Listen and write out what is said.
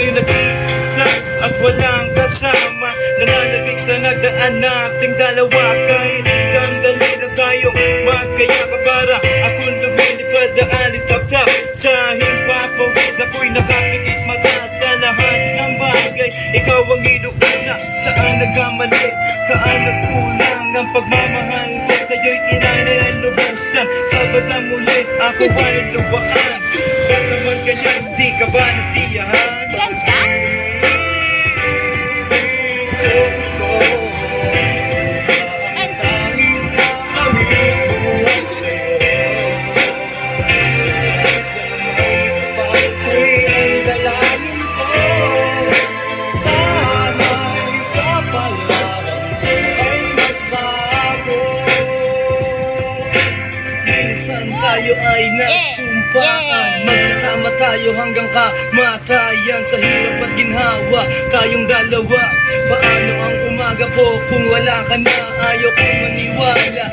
puso'y nag-iisa at walang kasama. Nananabik sa nagdaan nating dalawa. Kahit sandali lang tayong magkayakap para akong lumilipad na alitap-tap sa himpapawid. Ako'y nakapikit mata sa lahat ng bagay. Ikaw ang inuuna, saan nagkamali, saan nagkulang ang pagmamahal ko sa'yo'y inanay ang lubusan. Sabat na muli, ako ay luwaan. Ba't naman kanya, hindi ka ba nasiyahan? Lance ka? Tayo ay nagsumpaan, magsasama tayo hanggang kamatayan. Sa hirap at ginhawa, tayong dalawa. Paano ang umaga ko kung wala ka na? Ayaw kong maniwala